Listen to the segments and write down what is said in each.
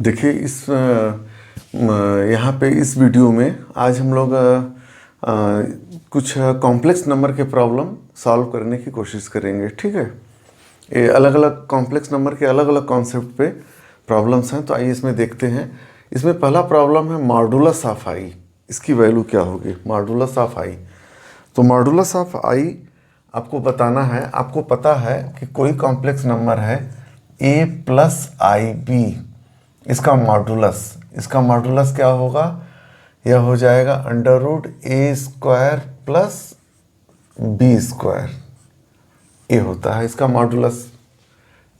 देखिए यहाँ पे इस वीडियो में आज हम लोग कुछ कॉम्प्लेक्स नंबर के प्रॉब्लम सॉल्व करने की कोशिश करेंगे। ठीक है, ये अलग अलग कॉम्प्लेक्स नंबर के अलग अलग कॉन्सेप्ट पे प्रॉब्लम्स हैं। तो आइए इसमें देखते हैं। इसमें पहला प्रॉब्लम है मॉडुलस ऑफ आई। इसकी वैल्यू क्या होगी? मॉडुलस ऑफ आई। तो मॉडुलस ऑफ आई आपको बताना है। आपको पता है कि कोई कॉम्प्लेक्स नंबर है a प्लस आई बी, इसका मॉडुलस क्या होगा? यह हो जाएगा अंडर रूट ए स्क्वायर प्लस बी स्क्वायर। ये होता है इसका मॉडुलस।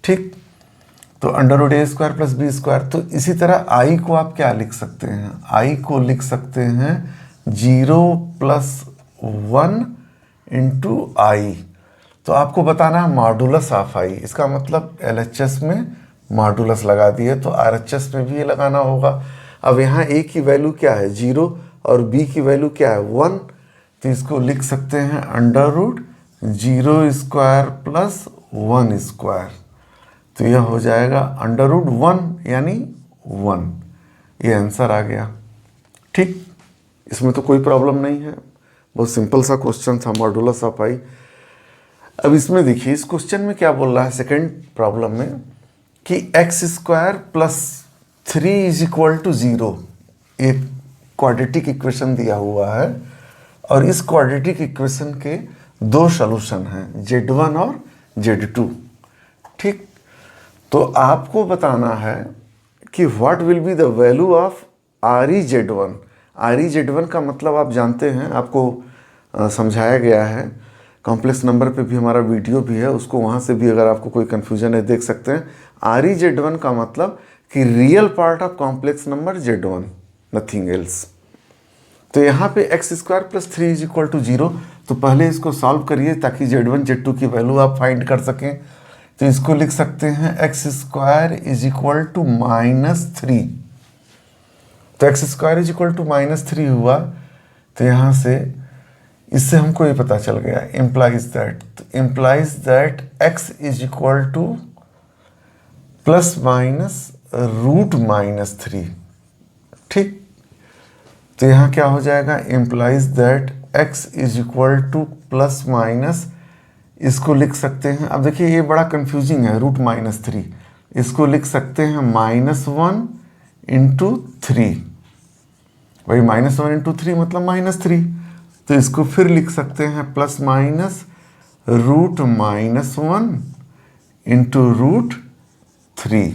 ठीक, तो अंडर रूट ए स्क्वायर प्लस बी स्क्वायर। तो इसी तरह आई को आप क्या लिख सकते हैं? आई को लिख सकते हैं 0 प्लस 1 इंटू आई। तो आपको बताना है मॉडुलस ऑफ आई। इसका मतलब LHS में मॉडुलस लगा दिए तो RHS में भी ये लगाना होगा। अब यहाँ a की वैल्यू क्या है? 0 और b की वैल्यू क्या है? 1। तो इसको लिख सकते हैं under root 0 square plus 1 square. तो यह हो जाएगा अंडर रूट 1 यानी 1। ये आंसर आ गया। ठीक, इसमें तो कोई प्रॉब्लम नहीं है, बहुत सिंपल सा क्वेश्चन था मॉडुलस ऑफ आई। अब इसमें देखिए इस क्वेश्चन में क्या बोल रहा है सेकंड प्रॉब्लम में कि x square plus 3 is equal to 0। एक क्वाड्रेटिक इक्वेशन दिया हुआ है और इस क्वाड्रेटिक इक्वेशन के दो सॉल्यूशन हैं, Z1 और Z2। ठीक, तो आपको बताना है कि what will be the value of ReZ1। ReZ1 का मतलब आप जानते हैं, आपको समझाया गया है। कॉम्प्लेक्स नंबर पे भी हमारा वीडियो भी है, उसको वहाँ से भी अगर आपको कोई कन्फ्यूजन है देख सकते हैं। ReZ1 का मतलब कि real part of complex number Z1, nothing else. तो यहाँ पे x square plus 3 is equal to 0। तो पहले इसको सॉल्व करिए ताकि Z1 Z2 की वैल्यू आप फाइंड कर सकें। तो इसको लिख सकते हैं x square is equal to -3। तो x square is equal to -3 हुआ। तो यहाँ से इससे हमको ये पता चल गया implies that x is equal to plus minus root -3। ठीक, तो यहाँ क्या हो जाएगा? Implies that x is equal to plus minus, इसको लिख सकते हैं। अब देखिए ये बड़ा कंफ्यूजिंग है, रूट -3। इसको लिख सकते हैं -1 इंटू 3। भाई -1 इंटू 3 मतलब -3। तो इसको फिर लिख सकते हैं plus minus root -1 into root 3,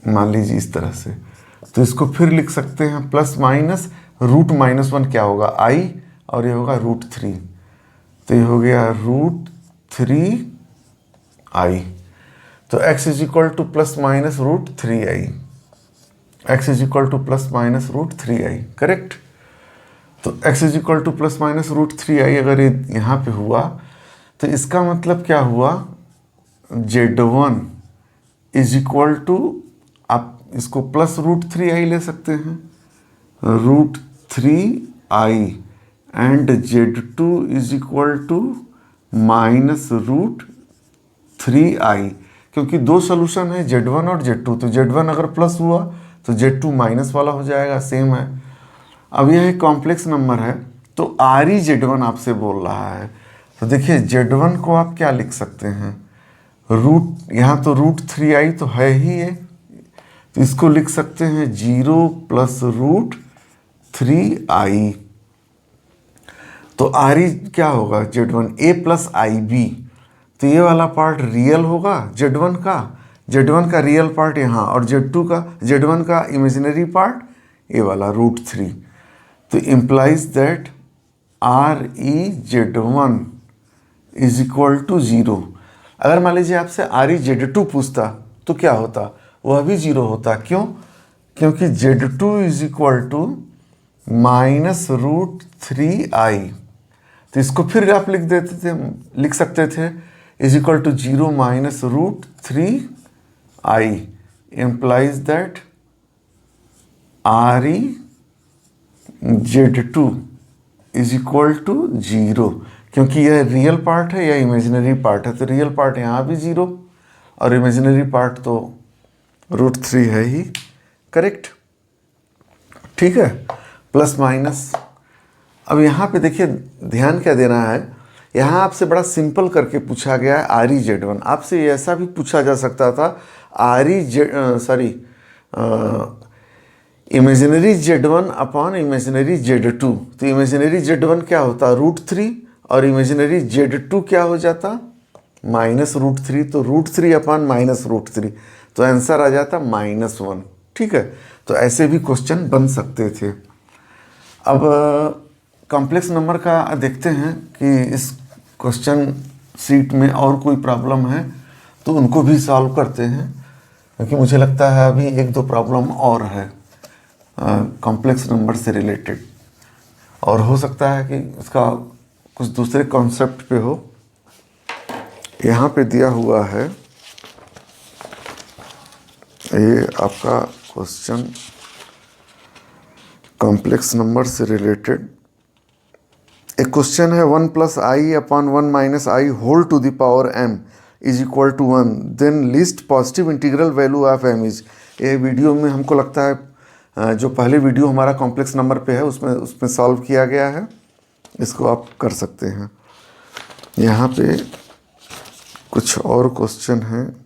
मान लीजिए इस तरह से। तो इसको फिर लिख सकते हैं प्लस माइनस रूट -1 क्या होगा? i, और ये होगा रूट 3। तो ये हो गया रूट 3i। तो x is equal to plus minus root 3i। x is equal to plus minus root 3i, correct. तो x is equal to plus minus root 3i अगर ये यहाँ पे हुआ तो इसका मतलब क्या हुआ? Z1 इज इक्वल टू, आप इसको प्लस रूट 3i ले सकते हैं, root 3i, and Z2 is equal to minus root 3i। क्योंकि दो सोल्यूशन है Z1 और Z2, तो Z1 अगर प्लस हुआ तो Z2 माइनस वाला हो जाएगा, सेम है। अब यह एक कॉम्प्लेक्स नंबर है तो ReZ1 आपसे बोल रहा है। तो देखिए Z1 को आप क्या लिख सकते हैं? रूट, यहाँ तो रूट 3i तो है ही है, तो इसको लिख सकते हैं 0 प्लस रूट 3i। तो RE क्या होगा? Z1 a plus I B. तो ये वाला पार्ट रियल होगा Z1 का रियल पार्ट यहाँ, और Z1 का इमेजिनरी पार्ट ये वाला रूट 3। तो implies that ReZ1 is equal to 0। अगर मान लीजिए आपसे ReZ2 पूछता तो क्या होता? वह भी 0 होता। क्यों? क्योंकि Z2 is equal to minus root 3i। तो इसको फिर आप लिख सकते थे is equal to 0 minus root 3i। Implies that ReZ2 is equal to 0। क्योंकि यह रियल पार्ट है या इमेजिनरी पार्ट है, तो रियल पार्ट यहाँ भी 0 और इमेजिनरी पार्ट तो √3 है ही करेक्ट। ठीक है, प्लस माइनस। अब यहाँ पे देखिए ध्यान क्या देना है, यहाँ आपसे बड़ा सिंपल करके पूछा गया है ReZ1। आपसे ऐसा भी पूछा जा सकता था imaginary Z1 upon imaginary Z2। तो इमेजिनरी Z1 क्या होता √3 और इमेजिनरी Z2 क्या हो जाता -√3। तो √3 अपॉन -√3, तो आंसर आ जाता -1। ठीक है, तो ऐसे भी क्वेश्चन बन सकते थे। अब कॉम्प्लेक्स नंबर का देखते हैं कि इस क्वेश्चन सीट में और कोई प्रॉब्लम है तो उनको भी सॉल्व करते हैं, क्योंकि मुझे लगता है अभी 1-2 प्रॉब्लम और है कॉम्प्लेक्स नंबर से रिलेटेड, और हो सकता है कि इसका कुछ दूसरे कॉन्सेप्ट पे हो। यहाँ पे दिया हुआ है ये आपका क्वेश्चन कॉम्प्लेक्स नंबर से रिलेटेड। एक क्वेश्चन है 1 + i upon 1 - i whole to the power m is equal to 1, then list positive integral value of m is. ये वीडियो में हमको लगता है जो पहले वीडियो हमारा कॉम्प्लेक्स नंबर पे है उसमें सॉल्व किया गया है, इसको आप कर सकते हैं। यहाँ पे कुछ और क्वेश्चन हैं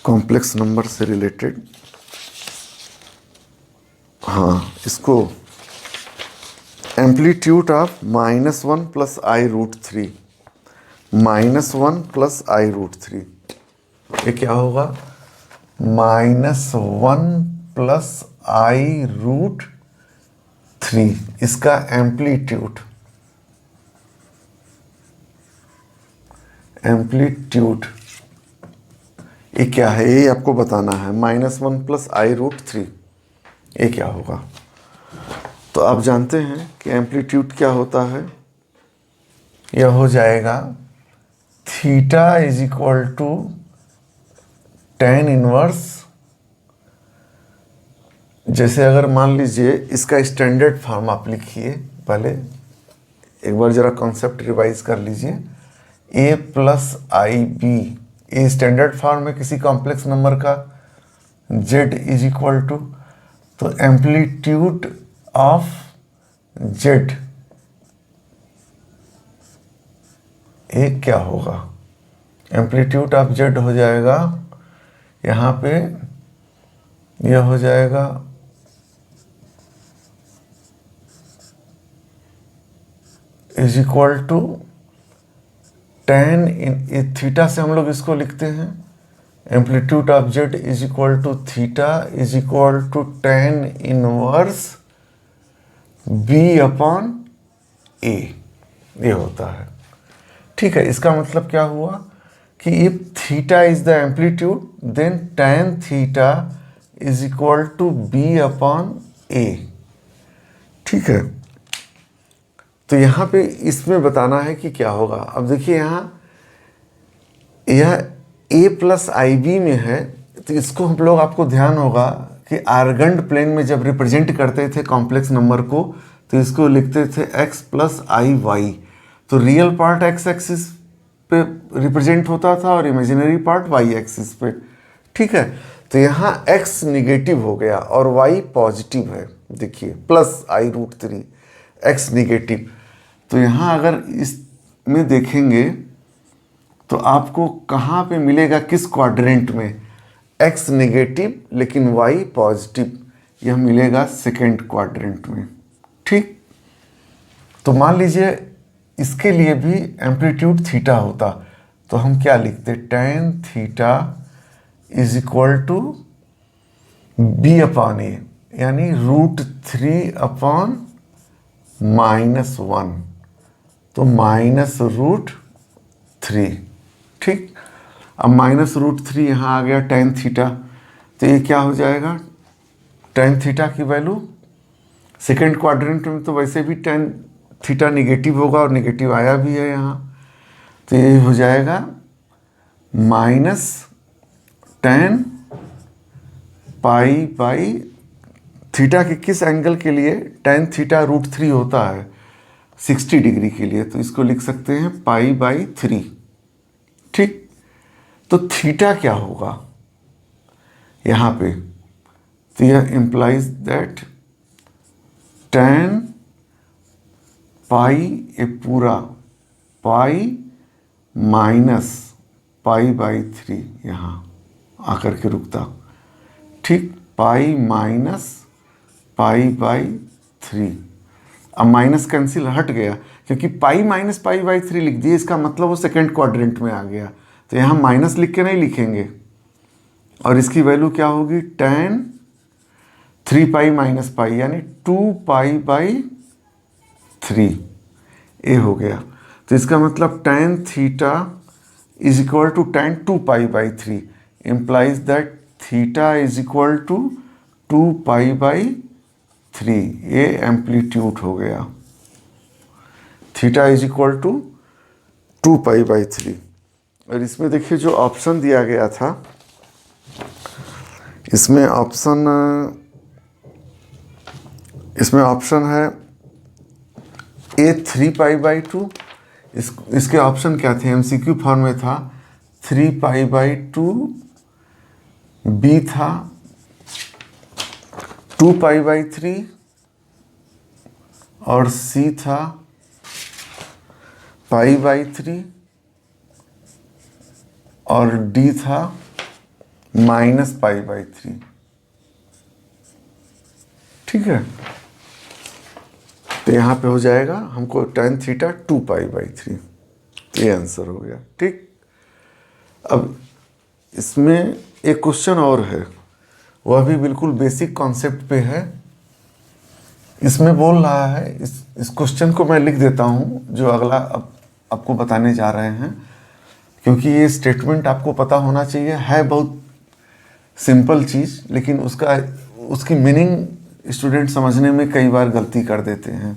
कॉम्प्लेक्स नंबर से रिलेटेड। हाँ, इसको एम्पलीट्यूड ऑफ -1 + i√3, -1 + i√3, ये क्या होगा -1 + i√3, इसका एम्पलीट्यूड ये क्या है, ये आपको बताना है। -1 + i√3 ये क्या होगा। तो आप जानते हैं कि एम्पलीट्यूड क्या होता है, यह हो जाएगा theta is equal to tan inverse. जैसे अगर मान लीजिए इसका स्टैंडर्ड फॉर्म आप लिखिए, पहले एक बार जरा कॉन्सेप्ट रिवाइज कर लीजिए। a + ib, ये स्टैंडर्ड फॉर्म है किसी कॉम्प्लेक्स नंबर का। z इज इक्वल टू, तो एम्पलीट्यूड ऑफ z ये क्या होगा, एम्पलीट्यूड ऑफ z हो जाएगा यहाँ पे, यह हो जाएगा is equal to tan theta से हम लोग इसको लिखते हैं, amplitude of z is equal to theta is equal to tan inverse b/a, ये होता है। ठीक है, इसका मतलब क्या हुआ कि if theta is the amplitude then tan theta is equal to b/a। ठीक है, तो यहाँ पे इसमें बताना है कि क्या होगा। अब देखिए यहाँ यह a + ib में है, तो इसको हम लोग, आपको ध्यान होगा कि आर्गंड प्लेन में जब रिप्रेजेंट करते थे कॉम्प्लेक्स नंबर को तो इसको लिखते थे x + iy। तो रियल पार्ट x एक्सिस पे रिप्रेजेंट होता था और इमेजिनरी पार्ट y एक्सिस पे। ठीक है, तो यहाँ x निगेटिव हो गया और y पॉजिटिव है। देखिए +i√3, x निगेटिव। तो यहाँ अगर इसमें देखेंगे तो आपको कहाँ पे मिलेगा, किस क्वाड्रेंट में, x निगेटिव लेकिन y पॉजिटिव, यह मिलेगा सेकेंड क्वाड्रेंट में। ठीक, तो मान लीजिए इसके लिए भी एम्पलीट्यूड थीटा होता तो हम क्या लिखते, tan theta is equal to b/a, यानी √3/-1, तो -√3। ठीक, अब -√3 यहाँ आ गया tan थीटा, तो ये क्या हो जाएगा, tan थीटा की वैल्यू सेकेंड क्वाड्रेंट में तो वैसे भी tan थीटा निगेटिव होगा और निगेटिव आया भी है यहाँ, तो ये हो जाएगा -tan पाई थीटा के किस एंगल के लिए, tan थीटा √3 होता है 60 डिग्री के लिए, तो इसको लिख सकते हैं π/3। ठीक, तो थीटा क्या होगा, यहाँ पे, तो यह इम्प्लाइज दैट tan पाई ए पूरा पाई माइनस पाई बाई 3 यहाँ आकर के रुकता, ठीक, पाई माइनस पाई बाई 3। अब माइनस कैंसिल हट गया क्योंकि पाई माइनस पाई बाई 3 लिख दिए, इसका मतलब वो सेकेंड क्वाड्रेंट में आ गया, तो यहाँ माइनस लिख के नहीं लिखेंगे और इसकी वैल्यू क्या होगी, tan 3 पाई माइनस पाई यानी 2 पाई बाई 3 ये हो गया। तो इसका मतलब tan theta is equal to tan 2 pi by 3 implies that theta is equal to 2 pi by 3। ये एम्पलीट्यूड हो गया, theta is equal to 2 pi by 3। और इसमें देखिए जो ऑप्शन दिया गया था, इसमें ऑप्शन है ए 3 पाई बाई 2। इसके ऑप्शन क्या थे, एमसीक्यू फॉर्म में था 3 पाई बाई 2, बी था 2 पाई बाई 3 और सी था पाई बाई 3 और डी था माइनस पाई बाई 3। ठीक है, तो यहाँ पे हो जाएगा हमको tan थीटा 2 पाई बाई 3, ये आंसर हो गया। ठीक, अब इसमें एक क्वेश्चन और है, वह भी बिल्कुल बेसिक कॉन्सेप्ट पे है। इसमें बोल रहा है, इस क्वेश्चन को मैं लिख देता हूँ जो अगला आपको बताने जा रहे हैं, क्योंकि ये स्टेटमेंट आपको पता होना चाहिए। है बहुत सिंपल चीज़, लेकिन उसकी मीनिंग स्टूडेंट समझने में कई बार गलती कर देते हैं।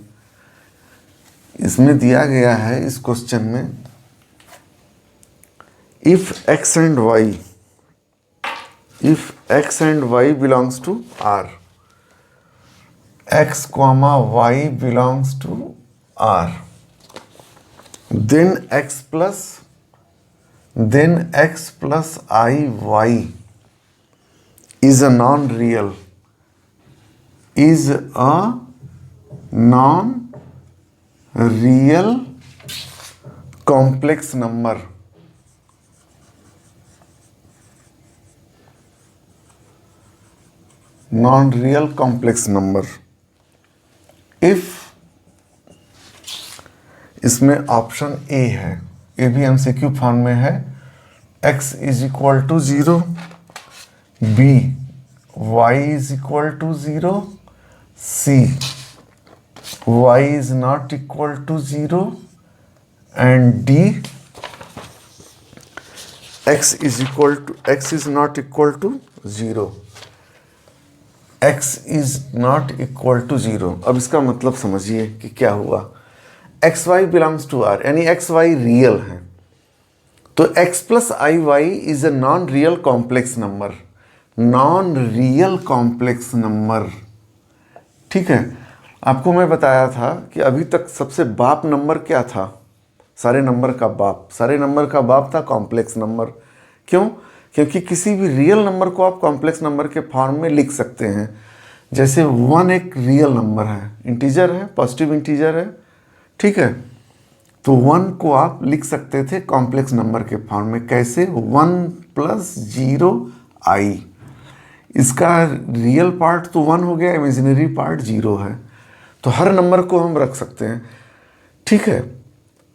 इसमें दिया गया है इस क्वेश्चन में, if x and y belongs to R, x, y belongs to R, then x plus iy is a non-real complex number. Non-real complex number. If इसमें ऑप्शन ए है, ए भी एमसीक्यू फॉर्म में है, x is equal to 0, B y is equal to 0, C y is not equal to 0 and D x is not equal to 0। x is not equal to 0। अब इसका मतलब समझिए कि क्या हुआ, x y belongs to R यानी x y real है, तो x plus i y is a non real complex number, non real complex number. ठीक है, आपको मैं बताया था कि अभी तक सबसे बाप नंबर क्या था, सारे नंबर का बाप था कॉम्प्लेक्स नंबर। क्यों? क्योंकि किसी भी रियल नंबर को आप कॉम्प्लेक्स नंबर के फॉर्म में लिख सकते हैं। जैसे 1 एक रियल नंबर है, इंटीजर है, पॉजिटिव इंटीजर है, ठीक है, तो 1 को आप लिख सकते थे कॉम्प्लेक्स नंबर के फॉर्म में। कैसे? 1 प्लस 0 i, इसका रियल पार्ट तो 1 हो गया, इमेजिनरी पार्ट 0 है, तो हर नंबर को हम रख सकते हैं। ठीक है,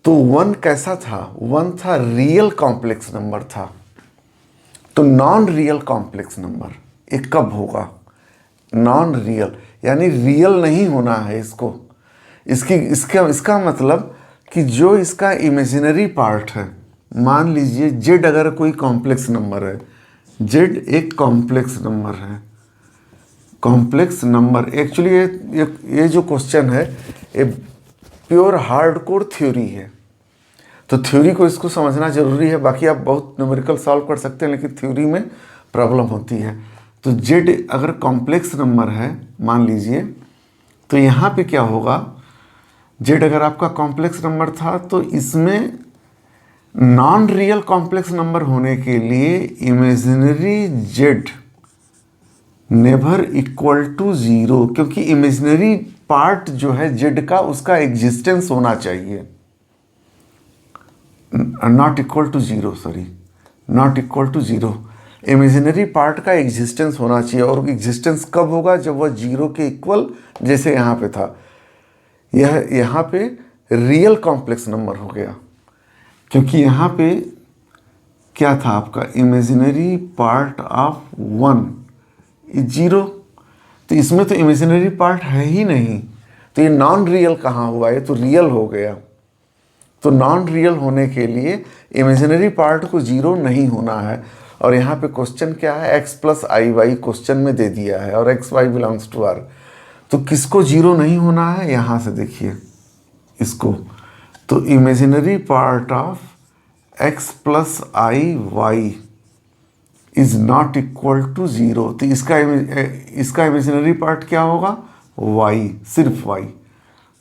तो 1 कैसा था, 1 था रियल कॉम्प्लेक्स नंबर था। तो नॉन रियल कॉम्प्लेक्स नंबर एक कब होगा, नॉन रियल यानी रियल नहीं होना है इसको। इसका मतलब कि जो इसका इमेजिनरी पार्ट है, मान लीजिए जेड अगर कोई कॉम्प्लेक्स नंबर है, जेड एक कॉम्प्लेक्स नंबर है, कॉम्प्लेक्स नंबर एक्चुअली ये जो क्वेश्चन है ये प्योर हार्डकोर थ्योरी है, तो थ्योरी को इसको समझना जरूरी है। बाकी आप बहुत न्यूमेरिकल सॉल्व कर सकते हैं, लेकिन थ्योरी में प्रॉब्लम होती है। तो जेड अगर कॉम्प्लेक्स नंबर है मान लीजिए, तो यहाँ पे क्या होगा, जेड अगर आपका कॉम्प्लेक्स नंबर था तो इसमें नॉन रियल कॉम्प्लेक्स नंबर होने के लिए imaginary z never equal to zero, क्योंकि इमेजिनरी पार्ट जो है जेड का उसका एग्जिस्टेंस होना चाहिए, not equal to zero, sorry not equal to zero, imaginary part का एग्जिस्टेंस होना चाहिए। और एग्जिस्टेंस कब होगा? जब वह जीरो के इक्वल, जैसे यहाँ पे था, यह यहाँ पे रियल कॉम्प्लेक्स नंबर हो गया, क्योंकि यहाँ पे क्या था आपका, imaginary part of one is zero, तो इसमें तो इमेजिनरी पार्ट है ही नहीं, तो ये नॉन रियल कहाँ हुआ? ये तो रियल हो गया। तो नॉन रियल होने के लिए इमेजिनरी पार्ट को जीरो नहीं होना है। और यहाँ पे क्वेश्चन क्या है, x plus i y question में दे दिया है और x y belongs to R, तो किसको जीरो नहीं होना है? यहाँ से देखिए इसको, तो imaginary part of x plus i y is not equal to zero, तो इसका इमेजिनरी पार्ट क्या होगा? y, सिर्फ y,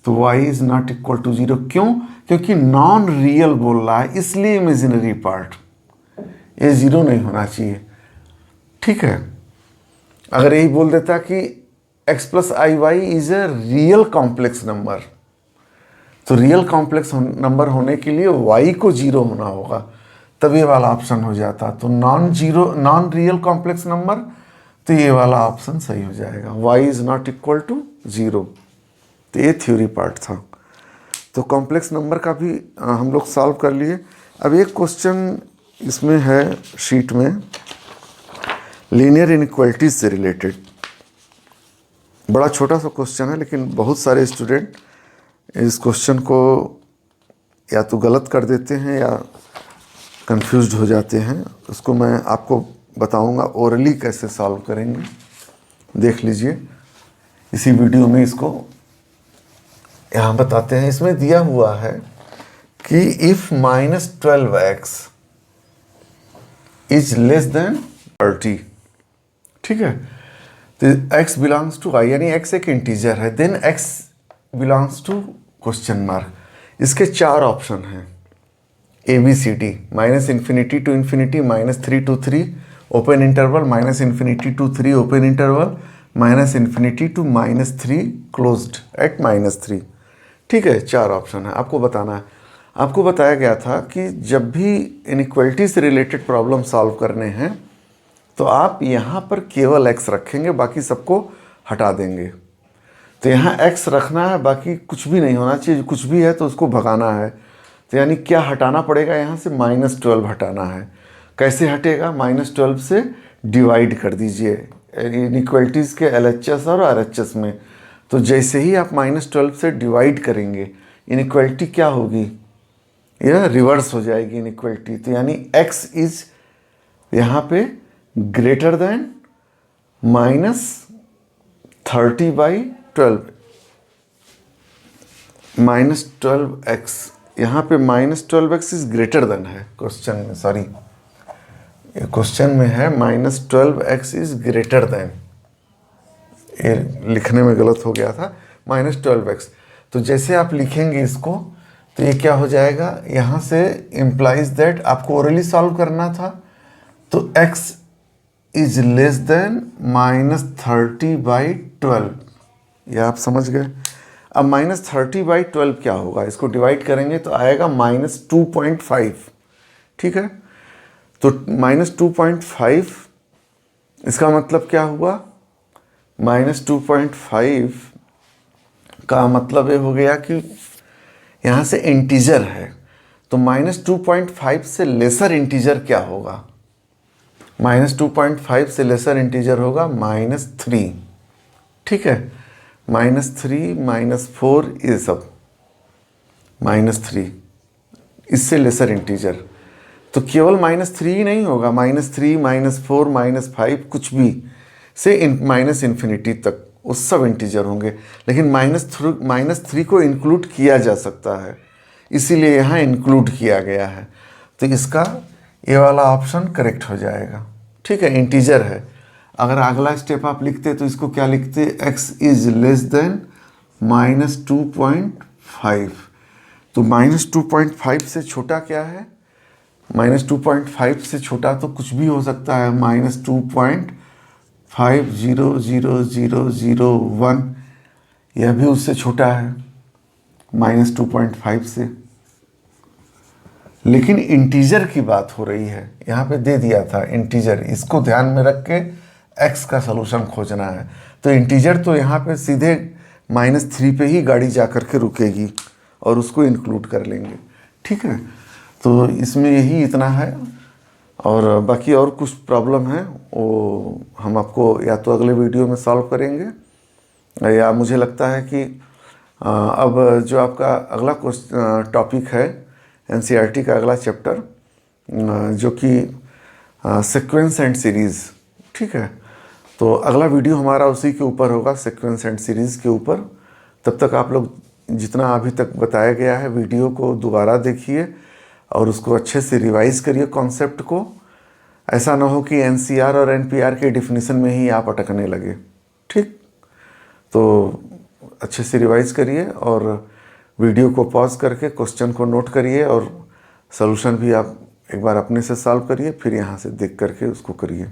तो y is not equal to zero. क्यों? क्योंकि नॉन रियल बोल रहा है, इसलिए इमेजिनरी पार्ट ये जीरो नहीं होना चाहिए। ठीक है, अगर यही बोल देता कि x plus i y is a real complex number, तो रियल कॉम्प्लेक्स नंबर होने के लिए y को जीरो होना होगा, तब ये वाला ऑप्शन हो जाता। तो नॉन रियल कॉम्प्लेक्स नंबर, तो ये वाला ऑप्शन सही हो जाएगा, y is not equal to zero. तो ये थ्योरी पार्ट था। तो कॉम्प्लेक्स नंबर का भी हम लोग सॉल्व कर लिए। अब एक क्वेश्चन इसमें है शीट में, लीनियर इनइक्वालिटीज से रिलेटेड, बड़ा छोटा सा क्वेश्चन है, लेकिन बहुत सारे स्टूडेंट इस क्वेश्चन को या तो गलत कर देते हैं या कंफ्यूज्ड हो जाते हैं। उसको मैं आपको बताऊंगा ओरली कैसे सॉल्व करेंगे, देख लीजिए इसी वीडियो में। इसको यहाँ बताते हैं, इसमें दिया हुआ है कि if minus 12x is less than 30, ठीक है, तो x बिलोंग्स टू i, यानी x एक इंटीजर है, then x belongs to question mark. इसके चार ऑप्शन हैं, A B C D, minus infinity to infinity, -3 to 3 open interval, -infinity to 3 open interval, -infinity to -3 closed at -3। ठीक है, चार option है, आपको बताना है। आपको बताया गया था कि जब भी इनइक्वालिटी से रिलेटेड प्रॉब्लम सॉल्व करने हैं तो आप यहाँ पर केवल x रखेंगे, बाकी सबको हटा देंगे। तो यहाँ x रखना है, बाकी कुछ भी नहीं होना चाहिए, कुछ भी है तो उसको भगाना है। तो यानी क्या हटाना पड़ेगा? यहाँ से -12 हटाना है। कैसे हटेगा? -12 से डिवाइड कर दीजिए इनइक्वालिटीज़ के LHS और RHS में। तो जैसे ही आप -12 से डिवाइड करेंगे, इनइक्वालिटी क्या होगी? यह रिवर्स हो जाएगी इनइक्वालिटी। तो यानी x इज यहाँ पे ग्रेटर देन -30/12, -12x, यहाँ पे -12x इज ग्रेटर देन है क्वेश्चन में, सॉरी क्वेश्चन में है -12x इज ग्रेटर देन, ये लिखने में गलत हो गया था, -12x। तो जैसे आप लिखेंगे इसको तो ये क्या हो जाएगा? यहाँ से इम्प्लाइज दैट आपको ओरली सॉल्व करना था, तो x इज लेस देन -30/12, ये आप समझ गए। अब -30/12 क्या होगा? इसको डिवाइड करेंगे तो आएगा -2.5, ठीक है। तो -2.5 इसका मतलब क्या हुआ? -2.5 का मतलब ये हो गया कि यहाँ से इंटीजर है, तो -2.5 से लेसर इंटीजर क्या होगा? -2.5 से लेसर इंटीजर होगा -3, ठीक है, -3 -4 ये सब -3, इससे लेसर इंटीजर। तो केवल -3 ही नहीं होगा, -3 -4 -5 कुछ भी से -इन्फिनिटी तक वो सब इंटीजर होंगे, लेकिन -3 को इंक्लूड किया जा सकता है, इसीलिए यहाँ इंक्लूड किया गया है। तो इसका ये वाला ऑप्शन करेक्ट हो जाएगा, ठीक है, इंटीजर है। अगर अगला स्टेप आप लिखते तो इसको क्या लिखते? x is less then -2.5। तो -2.5 से छोटा क्या है? -2.5 से छोटा तो कुछ भी हो सकता है, -2.5 5000001, यह भी उससे छोटा है -2.5 से। लेकिन इंटीजर की बात हो रही है, यहाँ पे दे दिया था इंटीजर, इसको ध्यान में रख के x का सलूशन खोजना है। तो इंटीजर तो यहाँ पे सीधे -3 पे ही गाड़ी जा कर के रुकेगी और उसको इंक्लूड कर लेंगे, ठीक है। तो इसमें यही इतना है, और बाकी और कुछ प्रॉब्लम है वो हम आपको या तो अगले वीडियो में सॉल्व करेंगे, या मुझे लगता है कि अब जो आपका अगला टॉपिक है एनसीईआरटी का अगला चैप्टर, जो कि सीक्वेंस एंड सीरीज़, ठीक है। तो अगला वीडियो हमारा उसी के ऊपर होगा, सीक्वेंस एंड सीरीज़ के ऊपर। तब तक आप लोग जितना अभी तक बताया गया है वीडियो को दोबारा देखिए और उसको अच्छे से रिवाइज करिए कॉन्सेप्ट को। ऐसा ना हो कि एनसीआर और एनपीआर के डिफिनीशन में ही आप अटकने लगे, ठीक। तो अच्छे से रिवाइज करिए और वीडियो को पॉज करके क्वेश्चन को नोट करिए और सॉल्यूशन भी आप एक बार अपने से सॉल्व करिए, फिर यहाँ से देख करके उसको करिए।